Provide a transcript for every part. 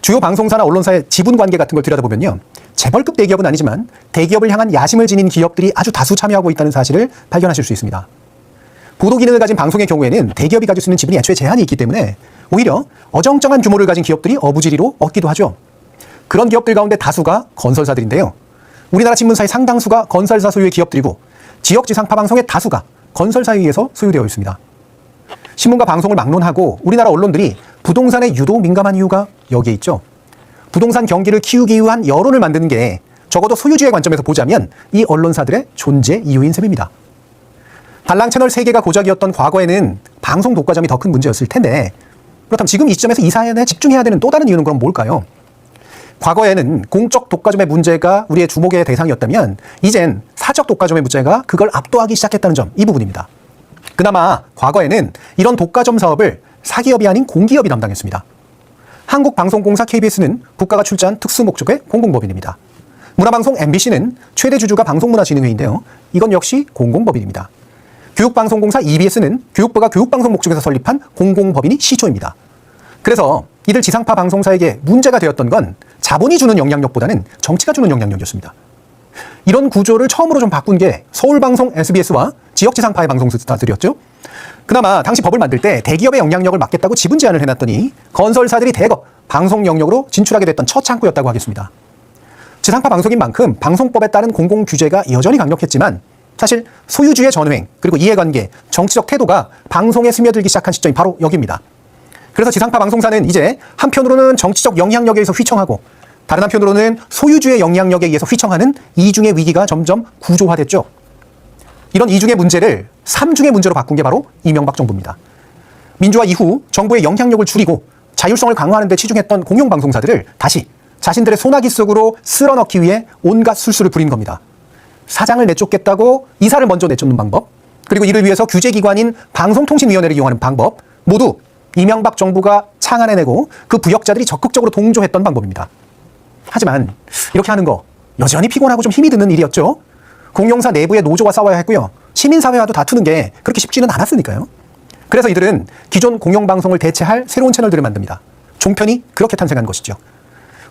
주요 방송사나 언론사의 지분 관계 같은 걸 들여다보면요, 재벌급 대기업은 아니지만 대기업을 향한 야심을 지닌 기업들이 아주 다수 참여하고 있다는 사실을 발견하실 수 있습니다. 보도 기능을 가진 방송의 경우에는 대기업이 가질 수 있는 지분이 애초에 제한이 있기 때문에 오히려 어정쩡한 규모를 가진 기업들이 어부지리로 얻기도 하죠. 그런 기업들 가운데 다수가 건설사들인데요. 우리나라 신문사의 상당수가 건설사 소유의 기업들이고 지역 지상파 방송의 다수가 건설사에 의해서 소유되어 있습니다. 신문과 방송을 막론하고 우리나라 언론들이 부동산에 유독 민감한 이유가 여기에 있죠. 부동산 경기를 키우기 위한 여론을 만드는 게 적어도 소유주의 관점에서 보자면 이 언론사들의 존재 이유인 셈입니다. 달랑 채널 3개가 고작이었던 과거에는 방송 독과점이 더 큰 문제였을 텐데, 그렇다면 지금 이 시점에서 이 사안에 집중해야 되는 또 다른 이유는 그럼 뭘까요? 과거에는 공적 독과점의 문제가 우리의 주목의 대상이었다면 이젠 사적 독과점의 문제가 그걸 압도하기 시작했다는 점, 이 부분입니다. 그나마 과거에는 이런 독과점 사업을 사기업이 아닌 공기업이 담당했습니다. 한국방송공사 KBS는 국가가 출자한 특수목적의 공공법인입니다. 문화방송 MBC는 최대 주주가 방송문화진흥회인데요. 이건 역시 공공법인입니다. 교육방송공사 EBS는 교육부가 교육방송 목적에서 설립한 공공법인이 시초입니다. 그래서 이들 지상파 방송사에게 문제가 되었던 건 자본이 주는 영향력보다는 정치가 주는 영향력이었습니다. 이런 구조를 처음으로 좀 바꾼 게 서울방송 SBS와 지역지상파의 방송사들이었죠. 그나마 당시 법을 만들 때 대기업의 영향력을 막겠다고 지분 제한을 해놨더니 건설사들이 대거 방송 영역으로 진출하게 됐던 첫 창구였다고 하겠습니다. 지상파 방송인 만큼 방송법에 따른 공공규제가 여전히 강력했지만 사실 소유주의 전횡, 그리고 이해관계, 정치적 태도가 방송에 스며들기 시작한 시점이 바로 여기입니다. 그래서 지상파 방송사는 이제 한편으로는 정치적 영향력에 의해서 휘청하고 다른 한편으로는 소유주의 영향력에 의해서 휘청하는 이중의 위기가 점점 구조화됐죠. 이런 이중의 문제를 삼중의 문제로 바꾼 게 바로 이명박 정부입니다. 민주화 이후 정부의 영향력을 줄이고 자율성을 강화하는 데 치중했던 공영방송사들을 다시 자신들의 소나기 속으로 쓸어넣기 위해 온갖 술수를 부린 겁니다. 사장을 내쫓겠다고 이사를 먼저 내쫓는 방법, 그리고 이를 위해서 규제기관인 방송통신위원회를 이용하는 방법, 모두 이명박 정부가 창안해내고 그 부역자들이 적극적으로 동조했던 방법입니다. 하지만 이렇게 하는 거 여전히 피곤하고 좀 힘이 드는 일이었죠. 공영사 내부의 노조와 싸워야 했고요. 시민사회와도 다투는 게 그렇게 쉽지는 않았으니까요. 그래서 이들은 기존 공영방송을 대체할 새로운 채널들을 만듭니다. 종편이 그렇게 탄생한 것이죠.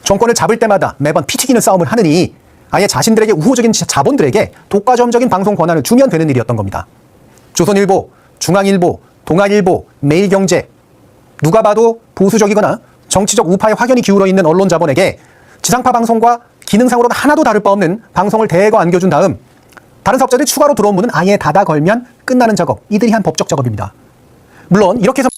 정권을 잡을 때마다 매번 피 튀기는 싸움을 하느니 아예 자신들에게 우호적인 자본들에게 독과점적인 방송 권한을 주면 되는 일이었던 겁니다. 조선일보, 중앙일보, 동아일보, 매일경제, 누가 봐도 보수적이거나 정치적 우파에 확연히 기울어 있는 언론 자본에게 지상파 방송과 기능상으로는 하나도 다를 바 없는 방송을 대거 안겨준 다음 다른 사업자들이 추가로 들어온 문은 아예 닫아 걸면 끝나는 작업, 이들이 한 법적 작업입니다. 물론 이렇게 해서